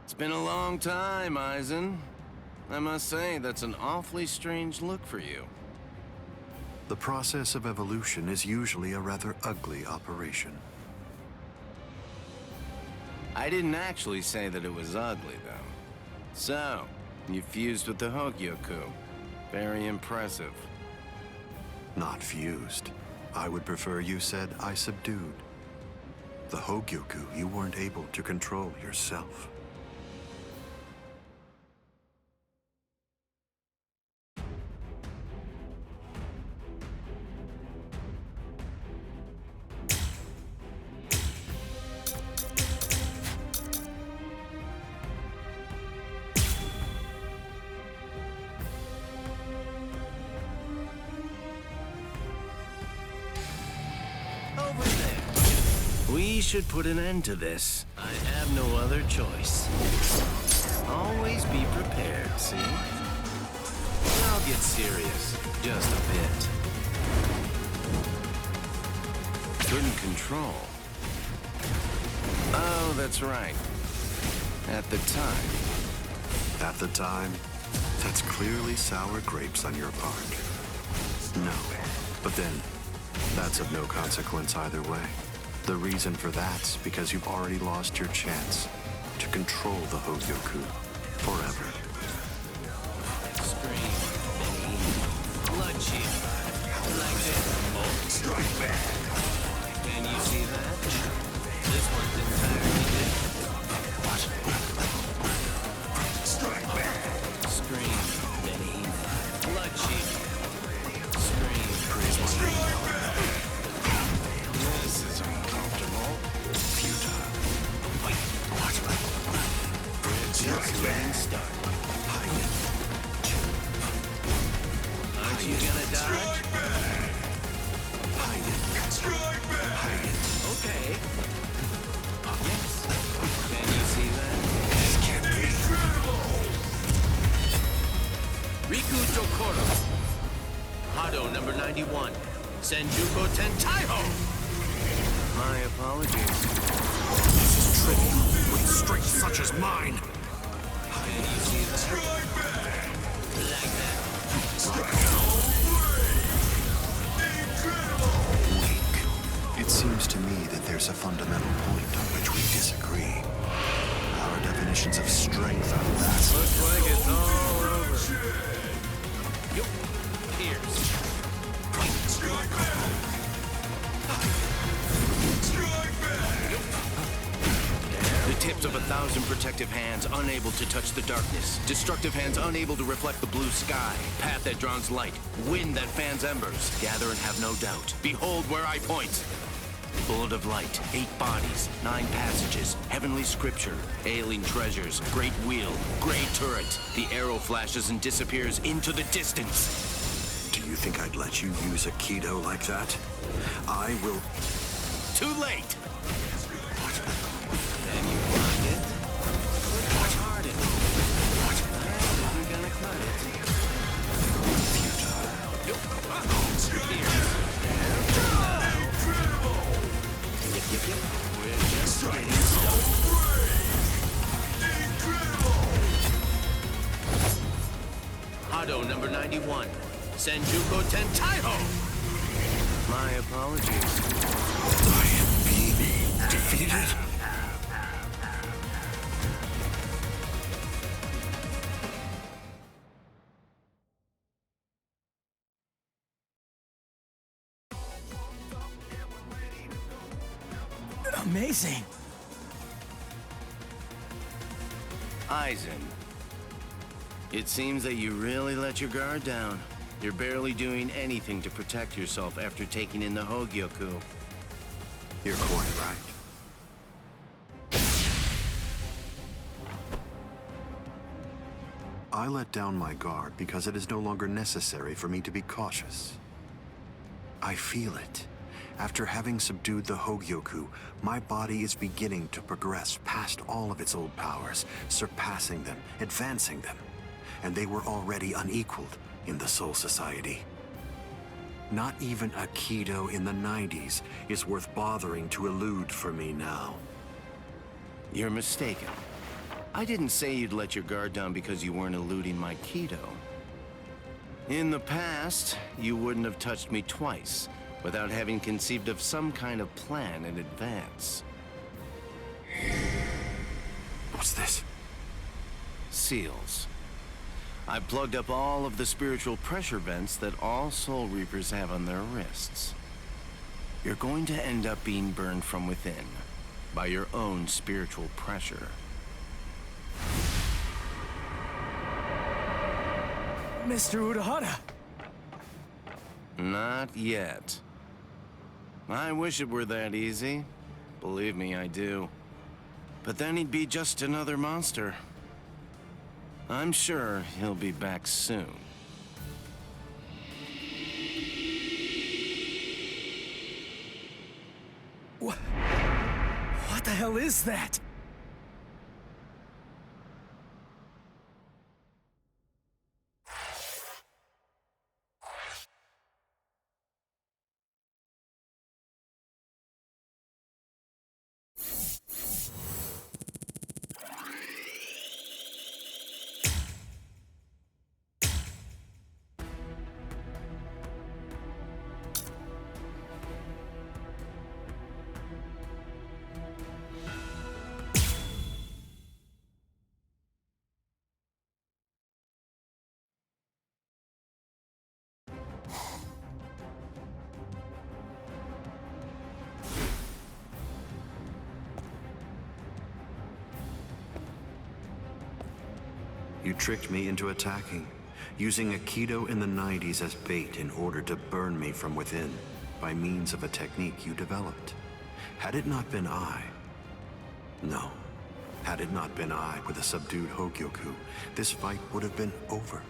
It's been a long time, Eisen. I must say, that's an awfully strange look for you. The process of evolution is usually a rather ugly operation. I didn't actually say that it was ugly, though. So, you fused with the Hogyoku. Very impressive. Not fused. I would prefer you said I subdued. The Hogyoku you weren't able to control yourself. We should put an end to this. I have no other choice. Always be prepared, see? I'll get serious, just a bit. Couldn't control. Oh, that's right. At the time. At the time, that's clearly sour grapes on your part. No, but then, that's of no consequence either way. The reason for that's because you've already lost your chance to control the Hogyoku forever. Scream, bloodshed, like this. Strike back. Can you see that? This one's entirely different. What? Strike back. Scream, bloodshed. Scream, strike back. This is uncomfortable. Futile. Wait, what? We're just getting started. Aren't you gonna dodge? Okay. Yes. Can you see that? This can't be. Riku Dokoro. Hado number 91. Senjuko Tentaiho. My apologies. This is trivial with strength such as mine. Can you see that? Like that. Weak. It seems to me that there's a fundamental point on which we disagree. Our definitions of strength are vastly Looks like it's all over. Yup. Pierce. The tips of 1,000 protective hands unable to touch the darkness. Destructive hands unable to reflect the blue sky. Path that draws light. Wind that fans embers. Gather and have no doubt. Behold where I point. Bullet of light. 8 bodies. 9 passages. Heavenly scripture. Alien treasures. Great wheel. Gray turret. The arrow flashes and disappears into the distance. Do you think I'd let you use a Kido like that? I will... Too late! Then you block it. Put hard in it. I'm gonna cut it. Futile. Yep. We're just getting started. Hado number 91. Senjuko Tentaiho. My apologies. I am being defeated? Amazing. Eisen. It seems that you really let your guard down. You're barely doing anything to protect yourself after taking in the Hogyoku. You're quite right. I let down my guard because it is no longer necessary for me to be cautious. I feel it. After having subdued the Hogyoku, my body is beginning to progress past all of its old powers, surpassing them, advancing them. And they were already unequaled in the Soul Society. Not even a Kido in the 90s is worth bothering to elude for me now. You're mistaken. I didn't say you'd let your guard down because you weren't eluding my Keto. In the past, you wouldn't have touched me twice without having conceived of some kind of plan in advance. What's this? Seals. I plugged up all of the spiritual pressure vents that all Soul Reapers have on their wrists. You're going to end up being burned from within by your own spiritual pressure. Mr. Urahara! Not yet. I wish it were that easy. Believe me, I do. But then he'd be just another monster. I'm sure he'll be back soon. What the hell is that? You tricked me into attacking, using a Keto in the 90s as bait in order to burn me from within, by means of a technique you developed. Had it not been I... No. Had it not been I with a subdued Hogyoku, this fight would have been over.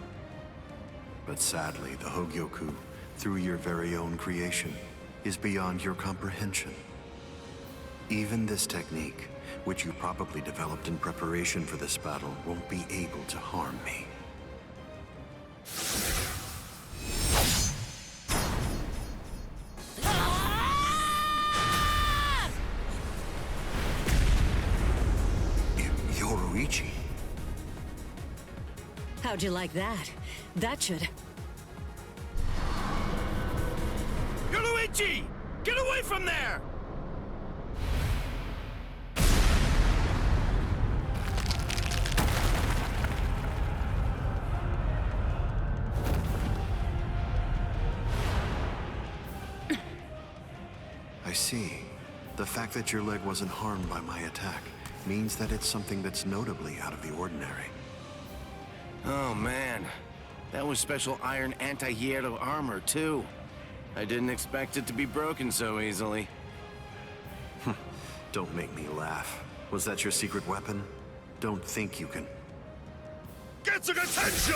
But sadly, the Hogyoku, through your very own creation, is beyond your comprehension. Even this technique, which you probably developed in preparation for this battle, won't be able to harm me. Yoruichi. How'd you like that? That should... Yoruichi! Get away from there! I see. The fact that your leg wasn't harmed by my attack means that it's something that's notably out of the ordinary. Oh man, that was special iron anti-hierro armor too. I didn't expect it to be broken so easily. Don't make me laugh. Was that your secret weapon? Don't think you can... Get some attention!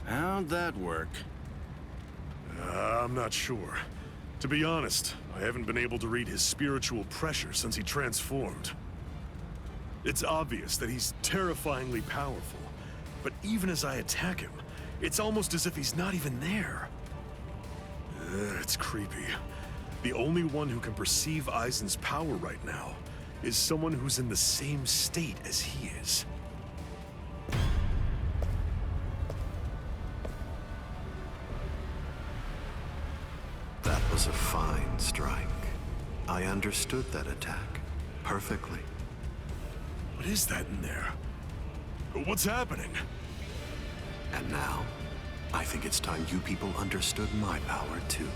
How'd that work? I'm not sure. To be honest, I haven't been able to read his spiritual pressure since he transformed. It's obvious that he's terrifyingly powerful, but even as I attack him, it's almost as if he's not even there. It's creepy. The only one who can perceive Aizen's power right now is someone who's in the same state as he is. That was a fine strike. I understood that attack perfectly. What is that in there? What's happening? And now, I think it's time you people understood my power too.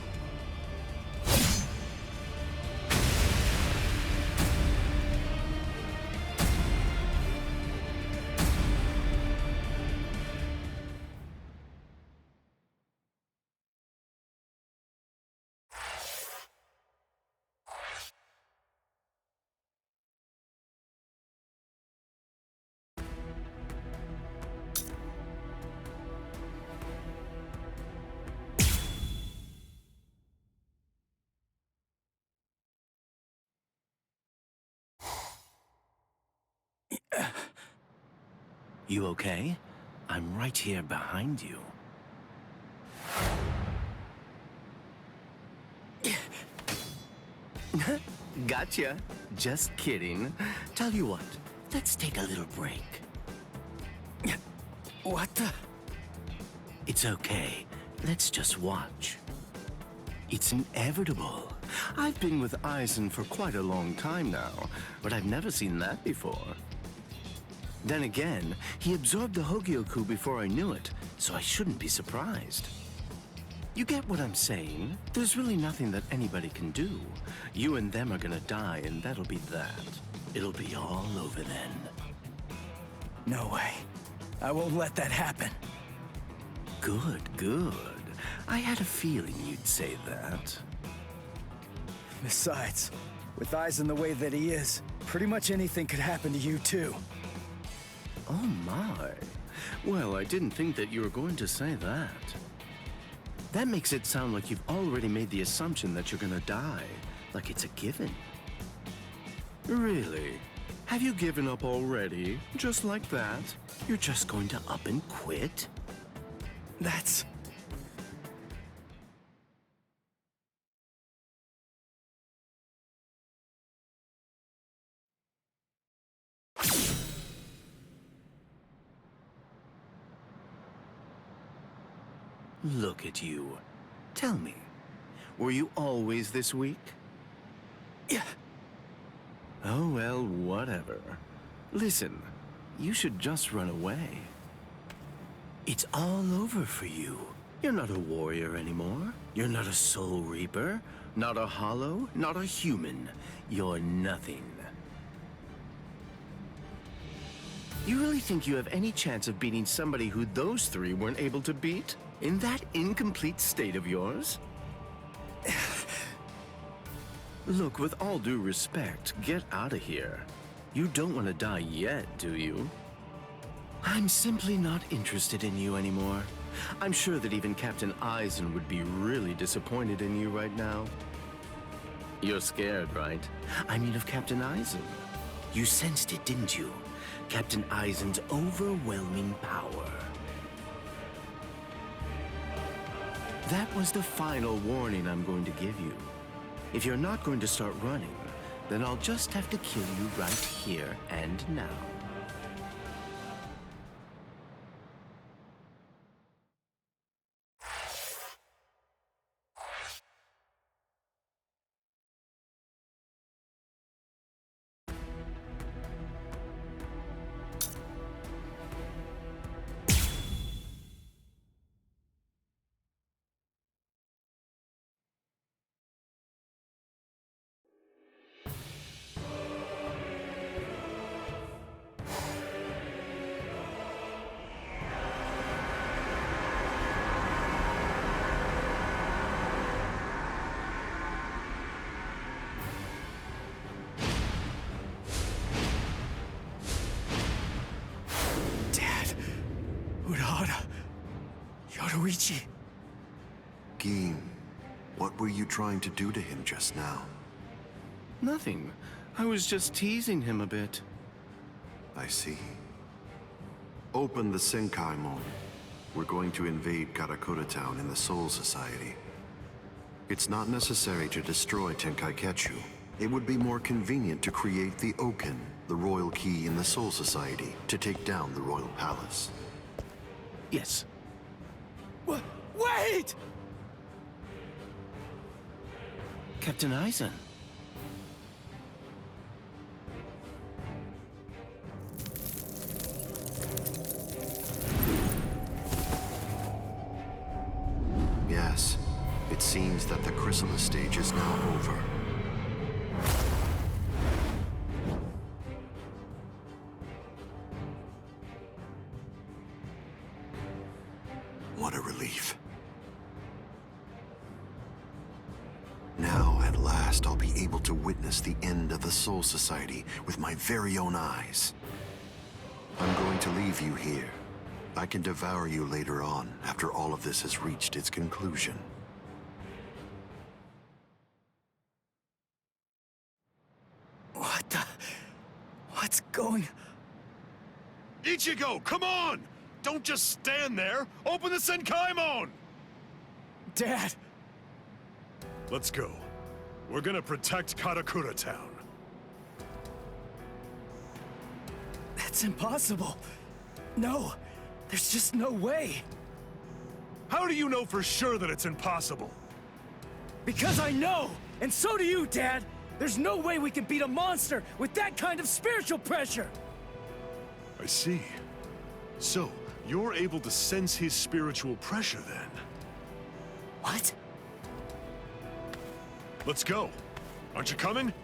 You okay? I'm right here behind you. Gotcha. Just kidding. Tell you what, let's take a little break. What the? It's okay. Let's just watch. It's inevitable. I've been with Eisen for quite a long time now, but I've never seen that before. Then again, he absorbed the Hogyoku before I knew it, so I shouldn't be surprised. You get what I'm saying? There's really nothing that anybody can do. You and them are gonna die, and that'll be that. It'll be all over then. No way. I won't let that happen. Good, good. I had a feeling you'd say that. Besides, with Eisen the way that he is, pretty much anything could happen to you too. Oh my. Well, I didn't think that you were going to say that. That makes it sound like you've already made the assumption that you're gonna die, like it's a given. Really? Have you given up already? Just like that? You're just going to up and quit? That's... Look at you. Tell me, were you always this weak? Yeah. Oh, well, whatever. Listen, you should just run away. It's all over for you. You're not a warrior anymore. You're not a soul reaper, not a hollow, not a human. You're nothing. You really think you have any chance of beating somebody who those three weren't able to beat? In that incomplete state of yours? Look, with all due respect, get out of here. You don't want to die yet, do you? I'm simply not interested in you anymore. I'm sure that even Captain Eisen would be really disappointed in you right now. You're scared, right? I mean of Captain Eisen. You sensed it, didn't you? Captain Eisen's overwhelming power. That was the final warning I'm going to give you. If you're not going to start running, then I'll just have to kill you right here and now. Yoruichi. Gin, what were you trying to do to him just now? Nothing. I was just teasing him a bit. I see. Open the Senkaimon. We're going to invade Karakura Town in the Soul Society. It's not necessary to destroy Tenkaiketsu. It would be more convenient to create the Oken, the royal key in the Soul Society, to take down the royal palace. Yes. Wait! Captain Eisen. Yes, it seems that the chrysalis stage is now over. What a relief. Now, at last, I'll be able to witness the end of the Soul Society with my very own eyes. I'm going to leave you here. I can devour you later on, after all of this has reached its conclusion. What's going... Ichigo, come on! Don't just stand there! Open the Senkaimon! Dad! Let's go. We're gonna protect Karakura Town. That's impossible. No, there's just no way. How do you know for sure that it's impossible? Because I know, and so do you, Dad. There's no way we can beat a monster with that kind of spiritual pressure. I see. So, you're able to sense his spiritual pressure then? What? Let's go. Aren't you coming?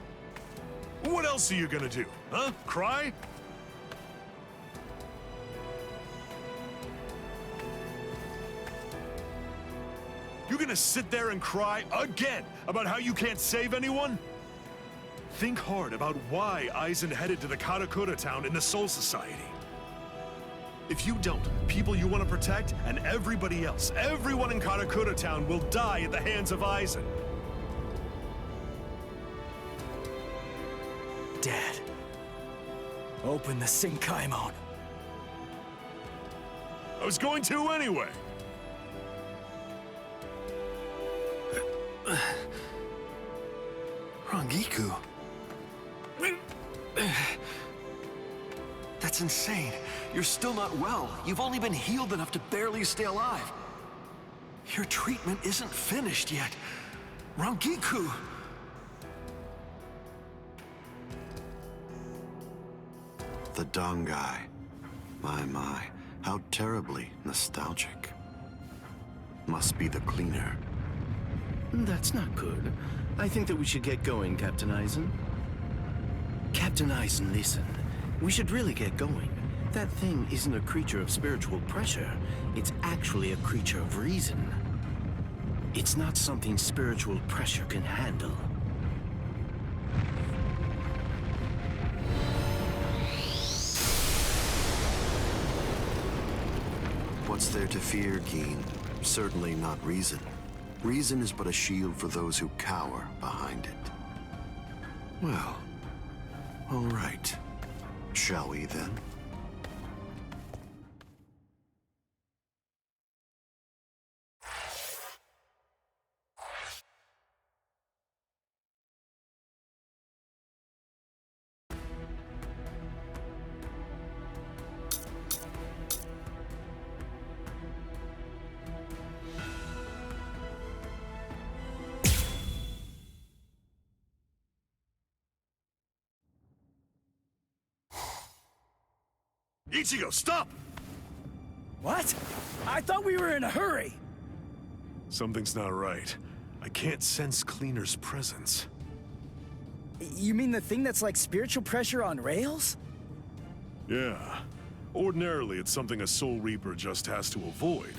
What else are you gonna do, huh? Cry? You gonna sit there and cry again about how you can't save anyone? Think hard about why Aizen headed to the Karakura Town in the Soul Society. If you don't, people you want to protect and everybody else, everyone in Karakura Town will die at the hands of Aizen. Dad, open the Senkaimon. I was going to anyway. Rangiku. That's insane. You're still not well. You've only been healed enough to barely stay alive. Your treatment isn't finished yet. Rangiku! The Dongai. My, how terribly nostalgic. Must be the cleaner. That's not good. I think that we should get going, Captain Aizen. Captain Aizen, listen. We should really get going. That thing isn't a creature of spiritual pressure. It's actually a creature of reason. It's not something spiritual pressure can handle. What's there to fear, Geen? Certainly not reason. Reason is but a shield for those who cower behind it. Well, all right. Shall we then? Ichigo, stop! What? I thought we were in a hurry. Something's not right. I can't sense Cleaner's presence. You mean the thing that's like spiritual pressure on rails? Yeah. Ordinarily, it's something a Soul Reaper just has to avoid.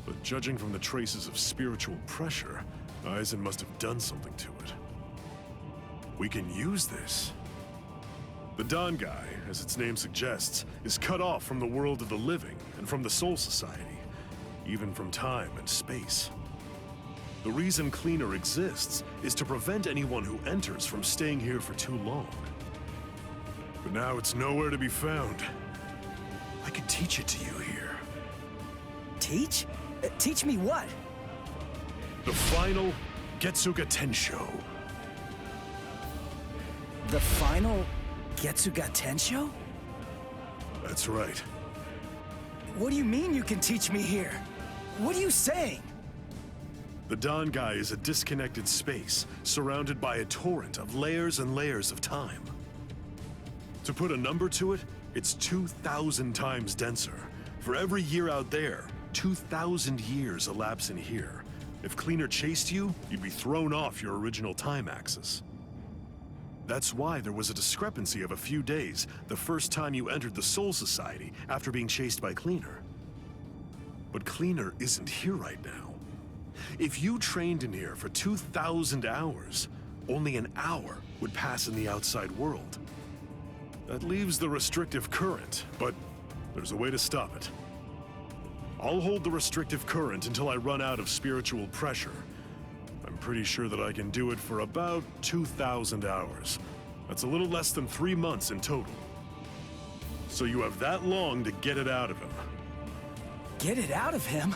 But judging from the traces of spiritual pressure, Aizen must have done something to it. We can use this. The Dongai, as its name suggests, is cut off from the world of the living and from the Soul Society, even from time and space. The reason Cleaner exists is to prevent anyone who enters from staying here for too long. But now it's nowhere to be found. I could teach it to you here. Teach? Teach me what? The final Getsuga Tensho. The final Getsuga Tensho? That's right. What do you mean you can teach me here? What are you saying? The Dongai is a disconnected space, surrounded by a torrent of layers and layers of time. To put a number to it, it's 2,000 times denser. For every year out there, 2,000 years elapse in here. If Cleaner chased you, you'd be thrown off your original time axis. That's why there was a discrepancy of a few days the first time you entered the Soul Society after being chased by Cleaner. But Cleaner isn't here right now. If you trained in here for 2,000 hours, only an hour would pass in the outside world. That leaves the restrictive current, but there's a way to stop it. I'll hold the restrictive current until I run out of spiritual pressure. I'm pretty sure that I can do it for about 2,000 hours. That's a little less than 3 months in total. So you have that long to get it out of him. Get it out of him?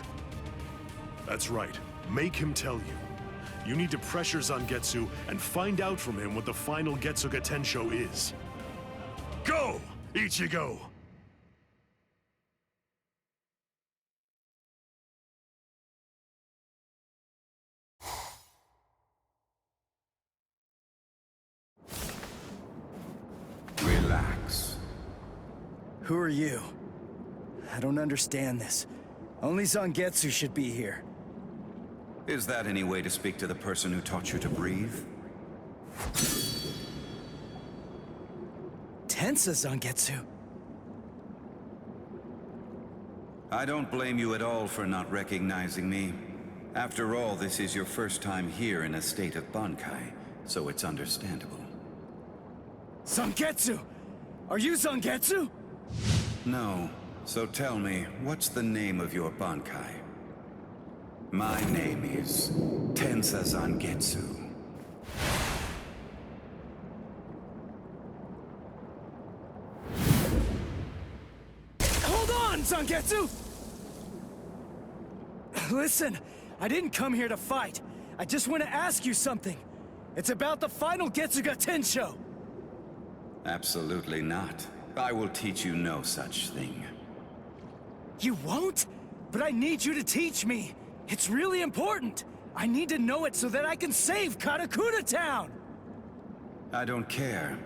That's right. Make him tell you. You need to pressure Zangetsu and find out from him what the final Getsuga Tensho is. Go, Ichigo! Relax. Who are you? I don't understand this. Only Zangetsu should be here. Is that any way to speak to the person who taught you to breathe? Tensa Zangetsu. I don't blame you at all for not recognizing me. After all, this is your first time here in a state of Bankai, so it's understandable. Zangetsu! Are you Zangetsu? No. So tell me, what's the name of your Bankai? My name is Tensa Zangetsu. Hold on, Zangetsu! Listen, I didn't come here to fight. I just want to ask you something. It's about the final Getsuga Tensho. Absolutely not. I will teach you no such thing. You won't? But I need you to teach me. It's really important. I need to know it so that I can save Karakura Town! I don't care.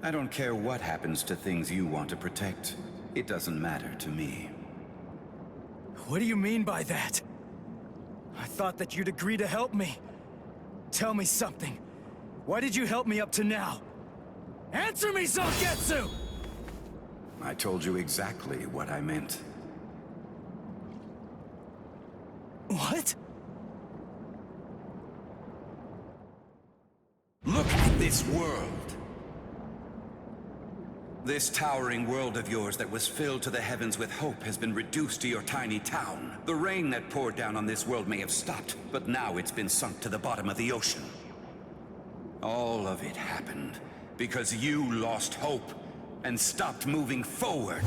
I don't care what happens to things you want to protect. It doesn't matter to me. What do you mean by that? I thought that you'd agree to help me. Tell me something. Why did you help me up to now? Answer me, Zangetsu! I told you exactly what I meant. What? Look at this world! This towering world of yours that was filled to the heavens with hope has been reduced to your tiny town. The rain that poured down on this world may have stopped, but now it's been sunk to the bottom of the ocean. All of it happened because you lost hope and stopped moving forward.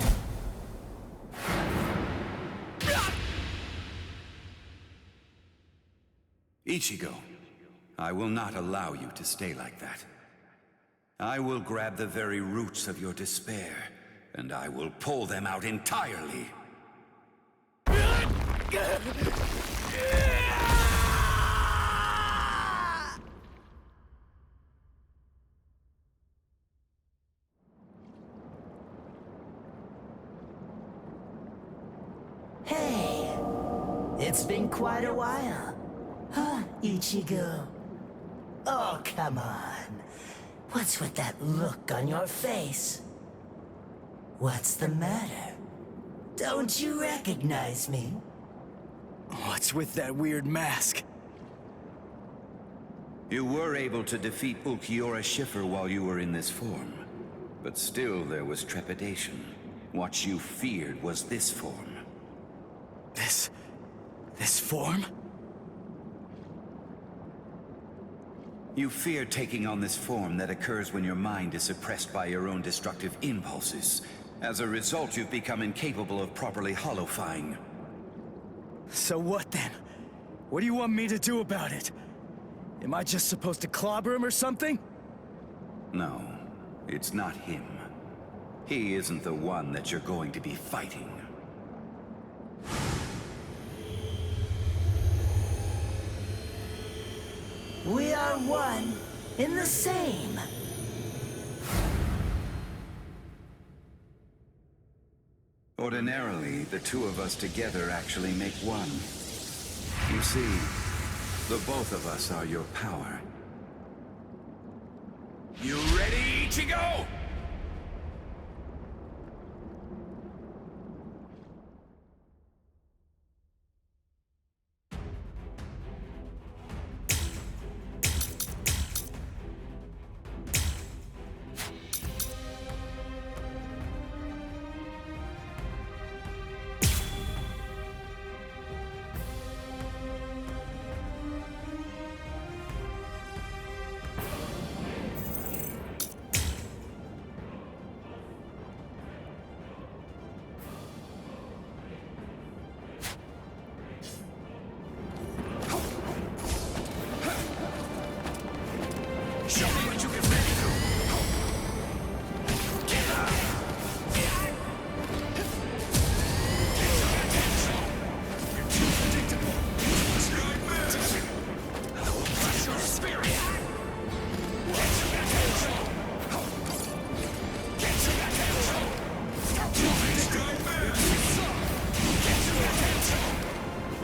Ichigo, I will not allow you to stay like that. I will grab the very roots of your despair, and I will pull them out entirely. Hey, it's been quite a while. Huh, Ichigo? Oh, come on. What's with that look on your face? What's the matter? Don't you recognize me? What's with that weird mask? You were able to defeat Ulquiorra Schiffer while you were in this form. But still there was trepidation. What you feared was this form. This form? You fear taking on this form that occurs when your mind is suppressed by your own destructive impulses. As a result, you've become incapable of properly holofying. So what then? What do you want me to do about it? Am I just supposed to clobber him or something? No, it's not him. He isn't the one that you're going to be fighting. We are one in the same. Ordinarily, the two of us together actually make one. You see, the both of us are your power. You ready, Ichigo? Show me what you can do. Get up. You're too predictable. I will crush your spirit. Get to your attention. Get to your attention. Stop moving. Get to your attention.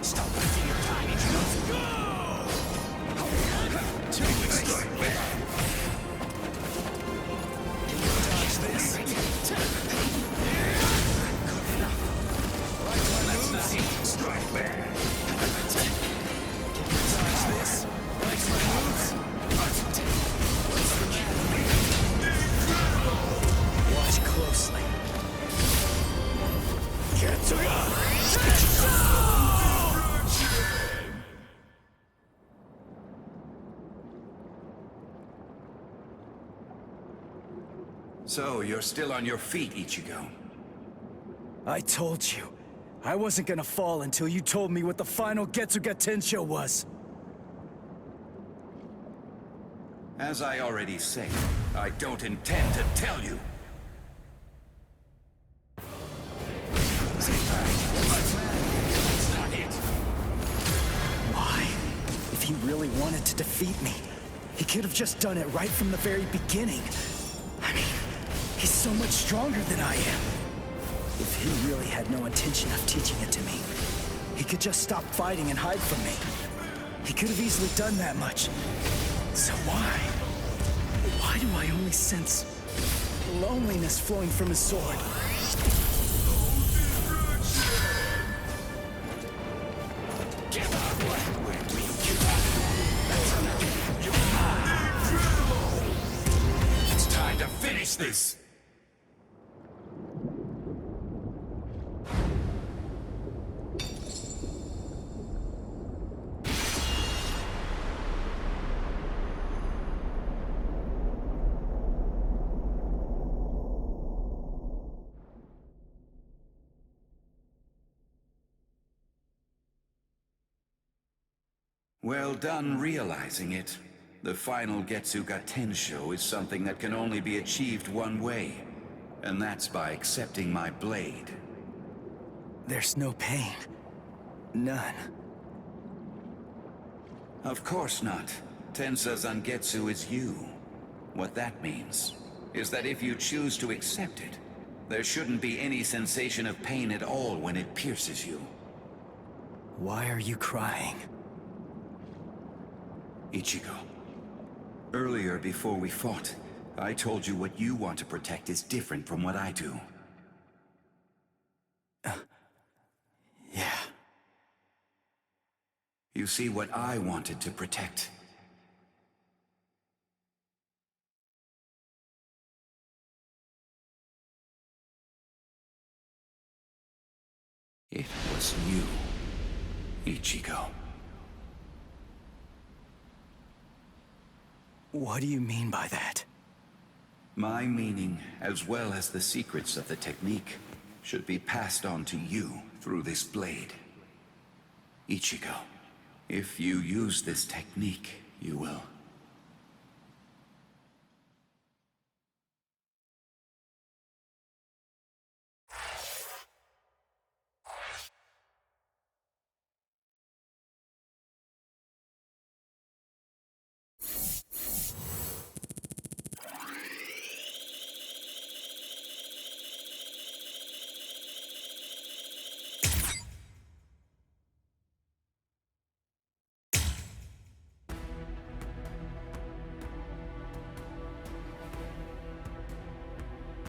Stop wasting your time. Let's go. Watch closely. Get to So, you're still on your feet, Ichigo. I told you. I wasn't gonna fall until you told me what the final Getsuga Tensho was. As I already said, I don't intend to tell you. Why? If he really wanted to defeat me, he could have just done it right from the very beginning. I mean, he's so much stronger than I am. If he really had no intention of teaching it to me, he could just stop fighting and hide from me. He could have easily done that much. So why? Why do I only sense loneliness flowing from his sword? It's time to finish this! Well done realizing it. The final Getsuga Tensho is something that can only be achieved one way, and that's by accepting my blade. There's no pain. None. Of course not. Tensa Zangetsu is you. What that means is that if you choose to accept it, there shouldn't be any sensation of pain at all when it pierces you. Why are you crying? Ichigo, earlier before we fought, I told you what you want to protect is different from what I do. Yeah. You see, what I wanted to protect it was you, Ichigo. What do you mean by that? My meaning, as well as the secrets of the technique, should be passed on to you through this blade. Ichigo, if you use this technique, you will